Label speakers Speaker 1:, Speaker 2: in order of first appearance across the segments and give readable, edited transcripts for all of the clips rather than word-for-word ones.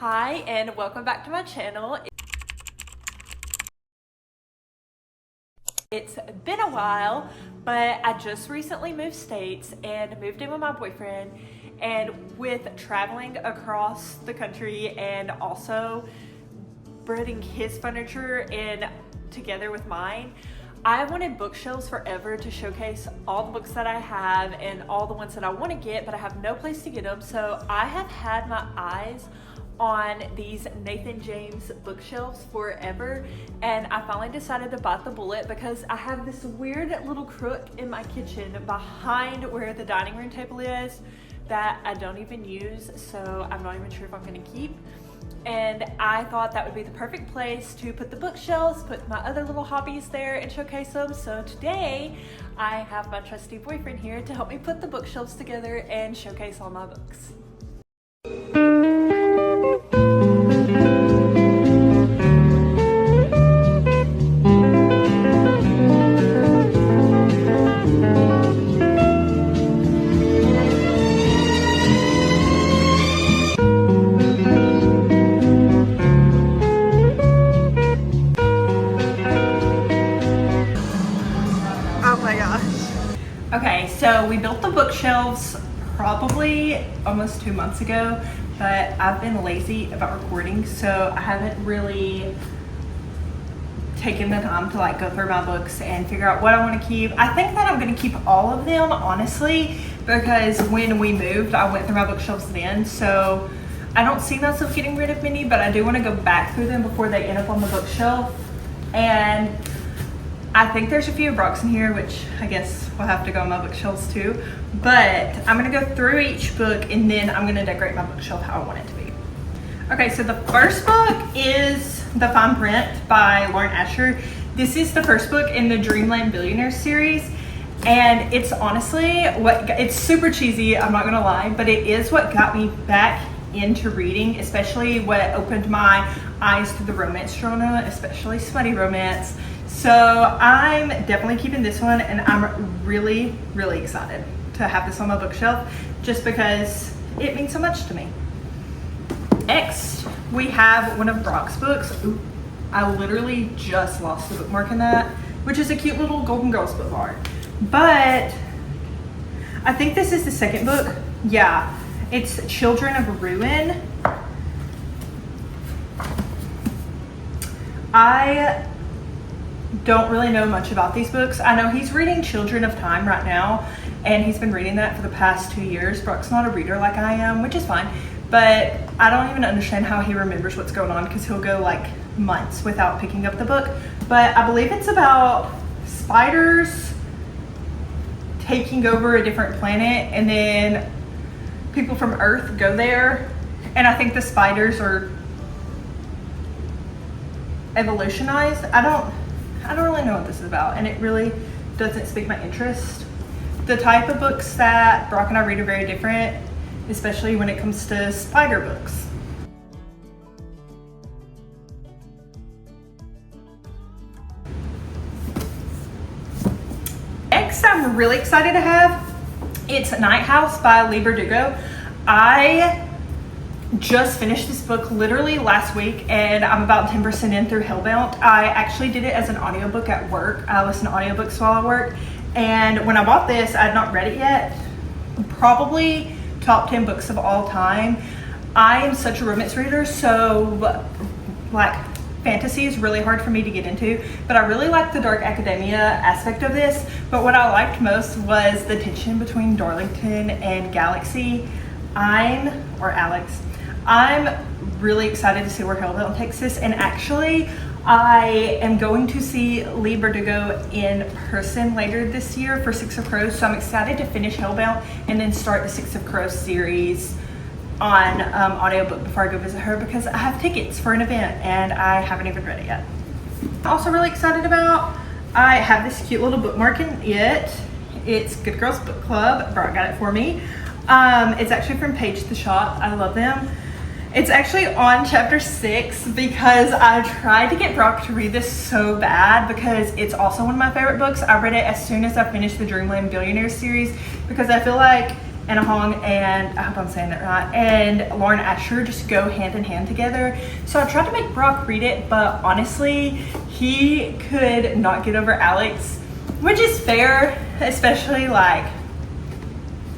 Speaker 1: Hi and welcome back to my channel. It's been a while, but I just recently moved states and moved in with my boyfriend, and with traveling across the country and also bringing his furniture in together with mine, I wanted Bookshelves forever to showcase all the books that I have and all the ones that I want to get, but I have no place to get them. So I have had my eyes on these Nathan James bookshelves forever, and I finally decided to bite the bullet because I have this weird little crook in my kitchen behind where the dining room table is that I don't even use, so I'm not even sure if I'm going to keep. And I thought that would be the perfect place to put the bookshelves, put my other little hobbies there and showcase them. So today I have my trusty boyfriend here to help me put the bookshelves together and showcase all my books. Okay, so we built the bookshelves probably almost 2 months ago, but I've been lazy about recording, so I haven't really taken the time to go through my books and figure out what I want to keep. I think that I'm going to keep all of them, honestly, because when we moved, I went through my bookshelves then, so I don't see myself getting rid of many, but I do want to go back through them before they end up on the bookshelf. And I think there's a few books in here, which I guess will have to go on my bookshelves too. But I'm gonna go through each book and then I'm gonna decorate my bookshelf how I want it to be. Okay, so the first book is The Fine Print by Lauren Asher. This is the first book in the Dreamland Billionaires series. And it's honestly it's super cheesy, I'm not gonna lie, but it is what got me back into reading, especially what opened my eyes to the romance genre, especially smutty romance. So I'm definitely keeping this one, and I'm really, really excited to have this on my bookshelf just because it means so much to me. Next, we have one of Brock's books. Ooh, I literally just lost the bookmark in that, which is a cute little Golden Girls bookmark. But I think this is the second book. Yeah, it's Children of Ruin. I don't really know much about these books. I know he's reading Children of Time right now, and he's been reading that for the past 2 years. Brock's not a reader like I am, which is fine, but I don't even understand how he remembers what's going on because he'll go months without picking up the book. But I believe it's about spiders taking over a different planet, and then people from Earth go there, and I think the spiders are evolutionized. I don't really know what this is about, and it really doesn't speak my interest. The type of books that Brock and I read are very different, especially when it comes to spider books. Next, I'm really excited to have, it's Night House by Lee Berdugo. I just finished this book literally last week, and I'm about 10% in through Hellbound. I actually did it as an audiobook at work. I listen to audiobooks while I work, and when I bought this, I had not read it yet. Probably top 10 books of all time. I am such a romance reader, so fantasy is really hard for me to get into, but I really like the dark academia aspect of this. But what I liked most was the tension between Darlington and Galaxy. Alex. I'm really excited to see where Hellbound takes this, and actually I am going to see Lee Berdugo in person later this year for Six of Crows, so I'm excited to finish Hellbound and then start the Six of Crows series on audiobook before I go visit her, because I have tickets for an event and I haven't even read it yet. I'm also really excited about, I have this cute little bookmark in it. It's Good Girls Book Club. Brock got it for me. It's actually from Page the Shop. I love them. It's actually on chapter 6 because I tried to get Brock to read this so bad because it's also one of my favorite books. I read it as soon as I finished the Dreamland Billionaires series because I feel like Anna Hong and, I hope I'm saying that right, and Lauren Asher just go hand in hand together. So I tried to make Brock read it, but honestly, he could not get over Alex, which is fair, especially like,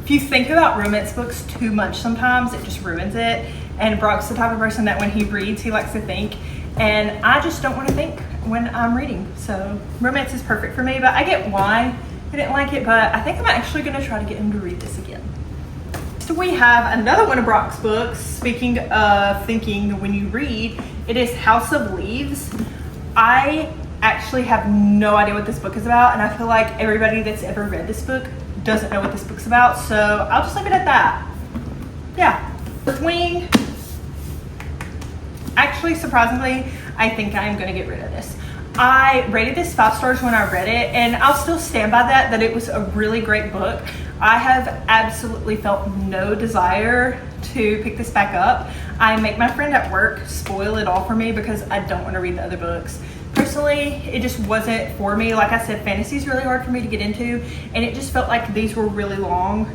Speaker 1: if you think about romance books too much sometimes, it just ruins it. And Brock's the type of person that when he reads, he likes to think. And I just don't want to think when I'm reading. So romance is perfect for me, but I get why I didn't like it, but I think I'm actually going to try to get him to read this again. So we have another one of Brock's books. Speaking of thinking when you read, it is House of Leaves. I actually have no idea what this book is about, and I feel like everybody that's ever read this book doesn't know what this book's about, so I'll just leave it at that. Yeah. Wing. Actually, surprisingly, I think I am going to get rid of this. I rated this 5 stars when I read it, and I'll still stand by that it was a really great book. I have absolutely felt no desire to pick this back up. I make my friend at work spoil it all for me because I don't want to read the other books. Personally, it just wasn't for me. Like I said, fantasy is really hard for me to get into, and it just felt like these were really long,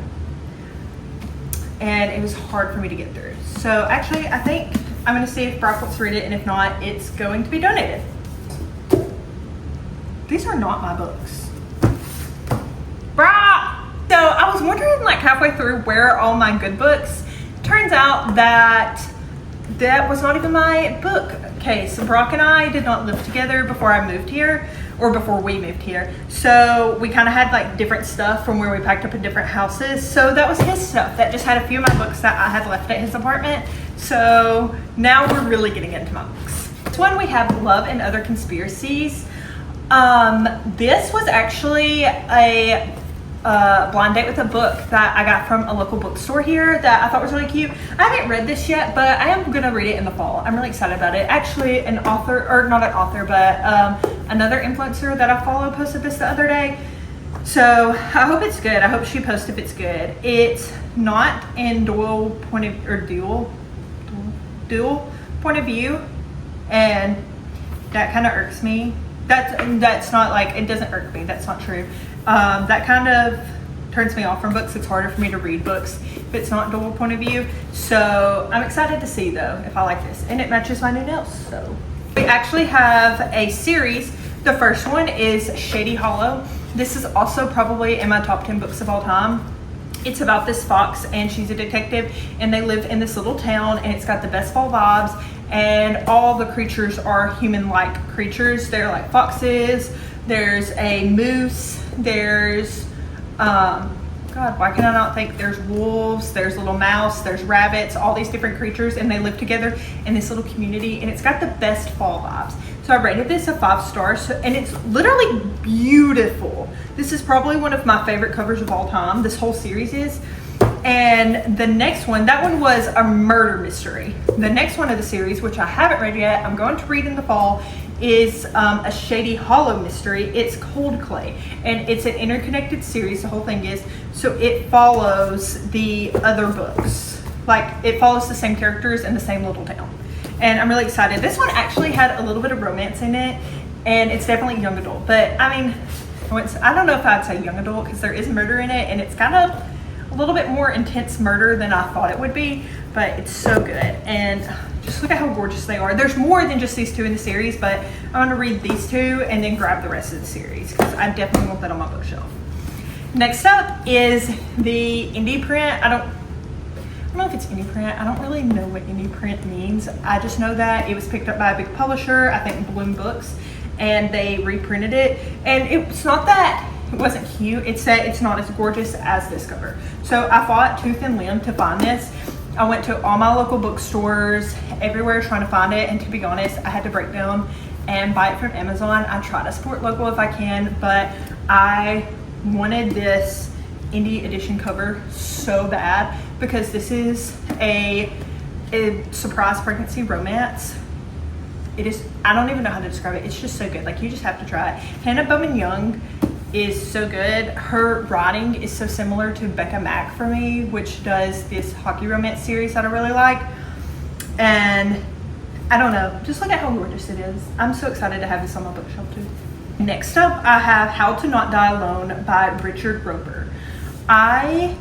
Speaker 1: and it was hard for me to get through. So actually, I think I'm going to see if Brock wants to read it, and if not, it's going to be donated. These are not my books. Brock! So I was wondering like halfway through where are all my good books. Turns out that was not even my book. Okay, so Brock and I did not live together before I moved here, or before we moved here. So we kind of had like different stuff from where we packed up in different houses. So that was his stuff. That just had a few of my books that I had left at his apartment. So now we're really getting into my books. This one we have Love and Other Conspiracies. This was actually a blind date with a book that I got from a local bookstore here that I thought was really cute. I haven't read this yet, but I am gonna read it in the fall. I'm really excited about it. Actually, an author, or not an author, but another influencer that I follow posted this the other day. So I hope it's good. I hope she posts if it's good. It's not in dual point of view, and that kind of irks me. That's not like, it doesn't irk me. That's not true. That kind of turns me off from books. It's harder for me to read books if it's not dual point of view. So I'm excited to see though if I like this, and it matches my new nails. So we actually have a series. The first one is Shady Hollow. This is also probably in my top 10 books of all time. It's about this fox, and she's a detective, and they live in this little town, and it's got the best fall vibes, and all the creatures are human-like creatures. They're like foxes. There's a moose. There's, God, why can I not think? There's wolves, there's little mouse, there's rabbits, all these different creatures, and they live together in this little community, and it's got the best fall vibes. So I rated this a 5 stars, and it's literally beautiful. This is probably one of my favorite covers of all time. This whole series is. And the next one, that one was a murder mystery. The next one of the series, which I haven't read yet, I'm going to read in the fall, is a Shady Hollow mystery. It's Cold Clay, and it's an interconnected series. The whole thing is, so it follows the other books. Like, it follows the same characters in the same little town. And I'm really excited. This one actually had a little bit of romance in it, and it's definitely young adult. But I mean, I don't know if I'd say young adult because there is murder in it, and it's kind of a little bit more intense murder than I thought it would be, but it's so good. And just look at how gorgeous they are. There's more than just these 2 in the series, but I'm going to read these 2 and then grab the rest of the series because I definitely want that on my bookshelf. Next up is the indie print. I don't know if it's indie print. I don't really know what indie print means. I just know that it was picked up by a big publisher, I think Bloom Books, and they reprinted it. And it's not that it wasn't cute, it's that it's not as gorgeous as this cover. So I fought tooth and limb to find this. I went to all my local bookstores, everywhere trying to find it, and to be honest, I had to break down and buy it from Amazon. I try to support local if I can, but I wanted this indie edition cover so bad because this is a surprise pregnancy romance. It is, I don't even know how to describe it. It's just so good. Like, you just have to try it. Hannah Bowman Young is so good. Her writing is so similar to Becca Mack for me, which does this hockey romance series that I really like. And I don't know, just look at how gorgeous it is. I'm so excited to have this on my bookshelf too. Next up, I have How to Not Die Alone by Richard Roeper. I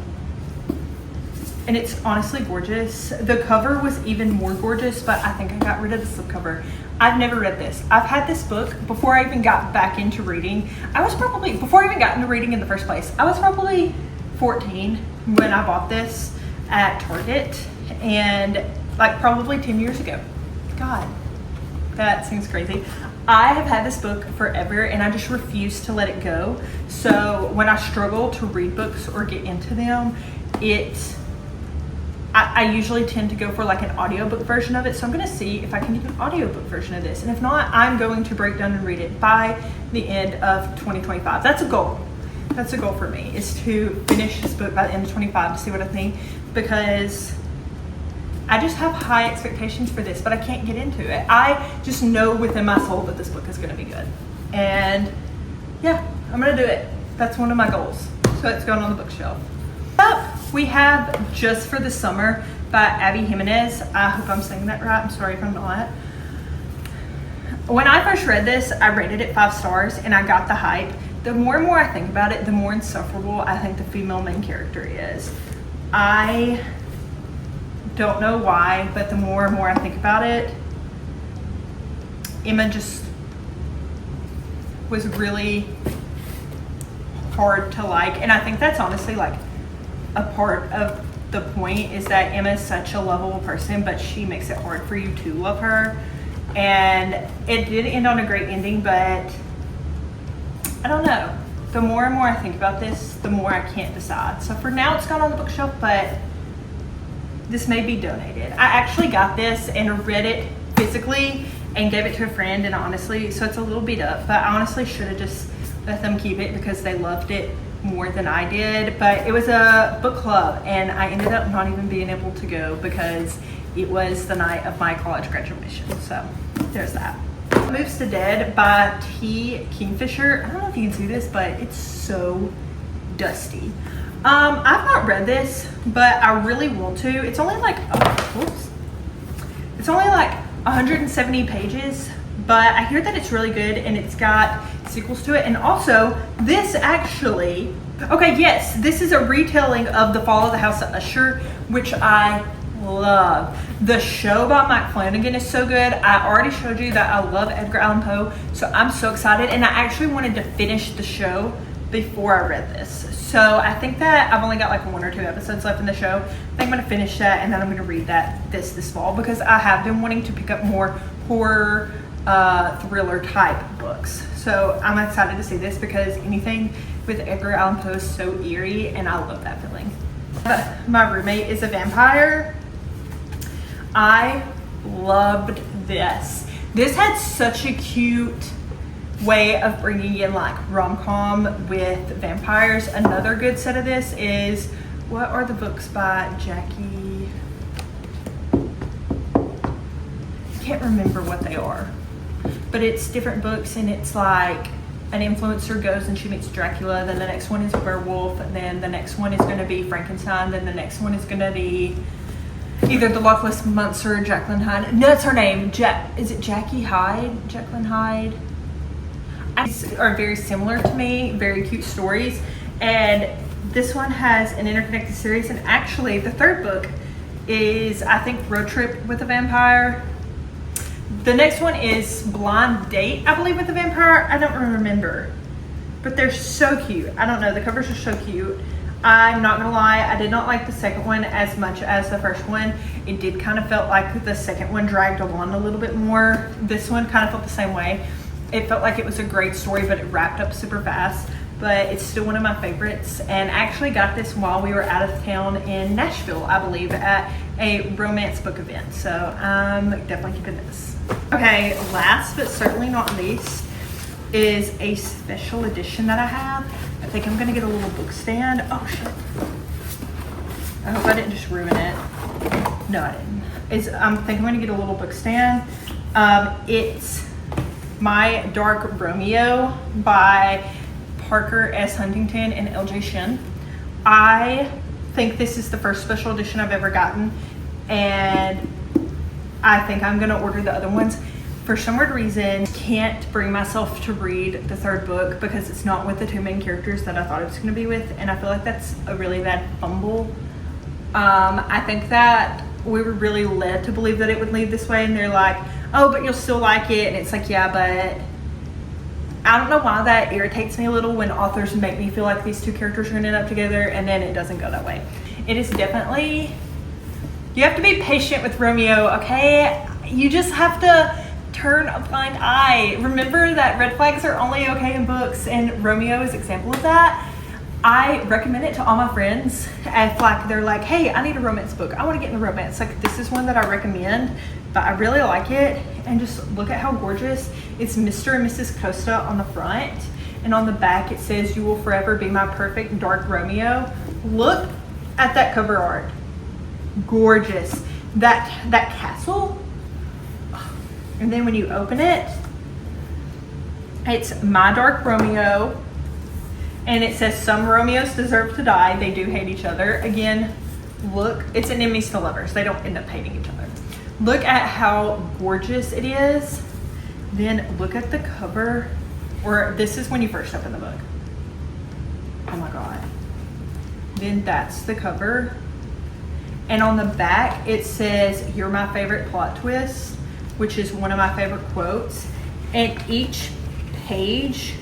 Speaker 1: and it's honestly gorgeous. The cover was even more gorgeous, but I think I got rid of the slipcover. I've never read this. I've had this book before I even got back into reading. Before I even got into reading in the first place, I was probably 14 when I bought this at Target, and like probably 10 years ago. God, that seems crazy. I have had this book forever and I just refuse to let it go. So when I struggle to read books or get into them, I usually tend to go for like an audiobook version of it. So I'm going to see if I can get an audiobook version of this. And if not, I'm going to break down and read it by the end of 2025. That's a goal. That's a goal for me, is to finish this book by the end of 25 to see what I think, because I just have high expectations for this, but I can't get into it. I just know within my soul that this book is going to be good. And yeah, I'm going to do it. That's one of my goals. So it's going on the bookshelf. Up, we have Just for the Summer by Abby Jimenez. I hope I'm saying that right. I'm sorry if I'm not. When I first read this, I rated it 5 stars and I got the hype. The more and more I think about it, the more insufferable I think the female main character is. I don't know why, but the more and more I think about it, Emma just was really hard to like. And I think that's honestly like a part of the point, is that Emma is such a lovable person, but she makes it hard for you to love her. And it did end on a great ending, but I don't know. The more and more I think about this, the more I can't decide. So for now, it's gone on the bookshelf, but this may be donated. I actually got this and read it physically and gave it to a friend, and honestly, so it's a little beat up, but I honestly should have just let them keep it because they loved it more than I did. But it was a book club and I ended up not even being able to go because it was the night of my college graduation. So there's that. Moves to Dead by T. Kingfisher. I don't know if you can see this, but it's so dusty. I've not read this, but I really want to. It's only like, It's only like 170 pages, but I hear that it's really good and it's got sequels to it. And also, this actually, this is a retelling of The Fall of the House of Usher, which I love. The show by Mike Flanagan is so good. I already showed you that I love Edgar Allan Poe, so I'm so excited. And I actually wanted to finish the show before I read this. So I think that I've only got like 1 or 2 episodes left in the show. I think I'm gonna finish that and then I'm gonna read that this fall, because I have been wanting to pick up more horror thriller type books. So I'm excited to see this because anything with Edgar Allan Poe is so eerie and I love that feeling. My Roommate is a Vampire. I loved this. This had such a cute way of bringing in like rom-com with vampires. Another good set of this is, what are the books by Jackie? I can't remember what they are, but it's different books and it's like an influencer goes and she meets Dracula, then the next one is a werewolf, and then the next one is going to be Frankenstein, then the next one is going to be either the Loch Ness Monster or Jacqueline Hyde. No, that's her name. Is it Jackie Hyde? Jacqueline Hyde? These are very similar to me, very cute stories. And this one has an interconnected series. And actually, the 3rd book is, I think, Road Trip with a Vampire. The next one is Blind Date, I believe, with a Vampire. I don't remember. But they're so cute. I don't know. The covers are so cute. I'm not gonna lie, I did not like the second one as much as the first one. It did kind of felt like the second one dragged along a little bit more. This one kind of felt the same way. It felt like it was a great story, but it wrapped up super fast. But it's still one of my favorites. And I actually got this while we were out of town in Nashville, I believe, at a romance book event. So I'm definitely keeping this. Okay, last but certainly not least is a special edition that I have. I think I'm gonna get a little book stand. Oh shit. I hope I didn't just ruin it. No, I didn't. I think I'm gonna get a little book stand. It's My Dark Romeo by Parker S. Huntington and LJ Shin. I think this is the first special edition I've ever gotten, and I think I'm gonna order the other ones. For some weird reason, can't bring myself to read the 3rd book because it's not with the 2 main characters that I thought it was going to be with, and I feel like that's a really bad fumble I think that we were really led to believe that it would lead this way, and they're like, oh, but you'll still like it. And it's like, yeah, but I don't know why that irritates me a little when authors make me feel like these two characters are going to end up together, and then it doesn't go that way. It is definitely, you have to be patient with Romeo, okay? You just have to turn a blind eye. Remember that red flags are only okay in books, and Romeo is an example of that. I recommend it to all my friends if like they're like, hey, I need a romance book, I want to get into romance. Like, this is one that I recommend, but I really like it. And just look at how gorgeous. It's Mr. and Mrs. Costa on the front, and on the back it says, you will forever be my perfect dark Romeo. Look at that cover art. Gorgeous. That castle. And then when you open it, it's my dark Romeo. And it says, some Romeos deserve to die. They do hate each other. Again, look, it's enemies to lovers. They don't end up hating each other. Look at how gorgeous it is. Then look at the cover. Or this is when you first open the book. Oh my God. Then that's the cover. And on the back, it says, you're my favorite plot twist, which is one of my favorite quotes. And each page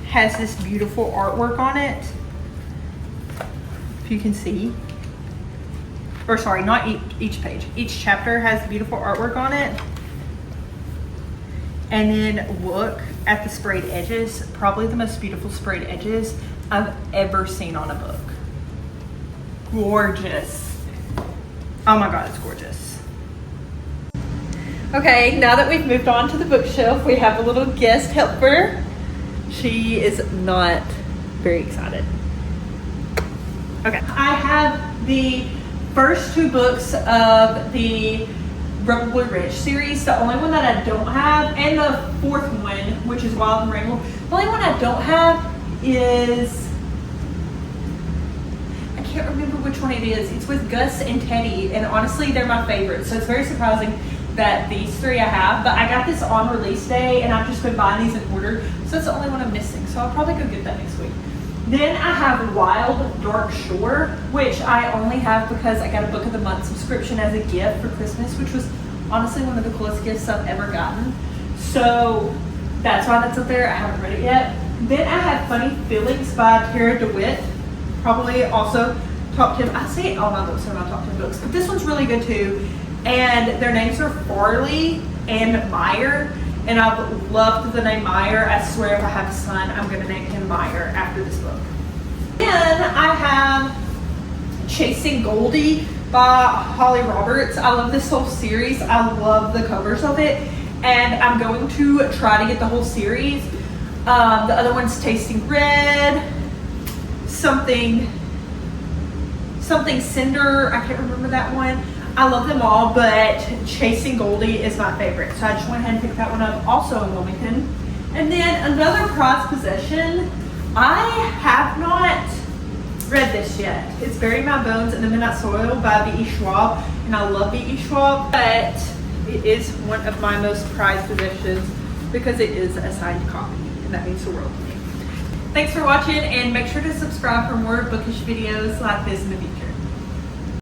Speaker 1: has this beautiful artwork on it, if you can see. Or sorry, not each page. Each chapter has beautiful artwork on it. And then look at the sprayed edges. Probably the most beautiful sprayed edges I've ever seen on a book. Gorgeous. Oh my God, it's gorgeous. Okay, now that we've moved on to the bookshelf, we have a little guest helper. She is not very excited. Okay, I have the first two books of the Rebel Blue Ridge series. The only one that I don't have, and the fourth one, which is Wild and Wrangle. The only one I don't have is, I can't remember which one it is. It's with Gus and Teddy, and honestly, they're my favorites. So it's very surprising that these three I have, but I got this on release day, and I've just been buying these in order, so that's the only one I'm missing. So I'll probably go get that next week. Then I have Wild Dark Shore, which I only have because I got a Book of the Month subscription as a gift for Christmas, which was honestly one of the coolest gifts I've ever gotten. So that's why that's up there. I haven't read it yet. Then I have Funny Feelings by Tara DeWitt, probably also top 10. I say all my books are my top 10 books, but this one's really good too. And their names are Farley and Meyer, and I've loved the name Meyer. I swear if I have a son, I'm going to name him Meyer after this book. Then I have Chasing Goldie by Holly Roberts. I love this whole series. I love the covers of it, and I'm going to try to get the whole series. The other one's Tasting Red, something Cinder. I can't remember that one. I love them all, but Chasing Goldie is my favorite. So I just went ahead and picked that one up, also in Wilmington. And then another prized possession. I have not read this yet. It's Bury My Bones in the Midnight Soil by V.E. Schwab. And I love V.E. Schwab, but it is one of my most prized possessions because it is a signed copy, and that means the world to me. Thanks for watching, and make sure to subscribe for more bookish videos like this in the future.